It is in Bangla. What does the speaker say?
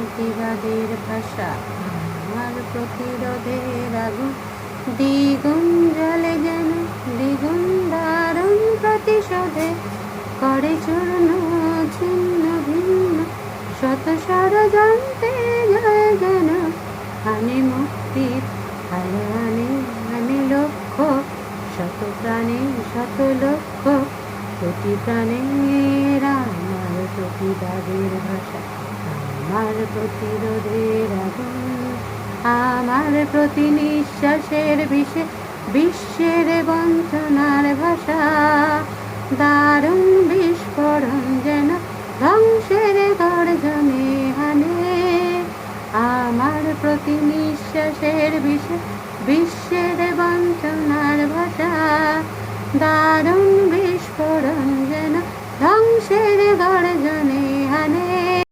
প্রতিবাদের ভাষা, আমার প্রতিরোধের আগুন দ্বিগুণ জ্বলে যেন, দ্বিগুণ দারুণ প্রতিশোধে করে চূর্ণ ছিন্ন ভিন্ন শত ষড়যন্ত্রে জয় যেন। আনে মুক্তির আলো, আনে আনে লক্ষ্য, শত প্রাণে শত লক্ষ্য, প্রতি প্রাণের আমার প্রতিবাদের ভাষা, আমার প্রতিরোধের আগুন, আমার প্রতি নিঃশ্বাসের বিষে বিশ্বের বঞ্চনার ভাষা, দারুণ বিস্ফোরণ যেন ধ্বংসের গর্জনে হানে। আমার প্রতি নিঃশ্বাসের বিষে বিশ্বের বঞ্চনার ভাষা, দারুণ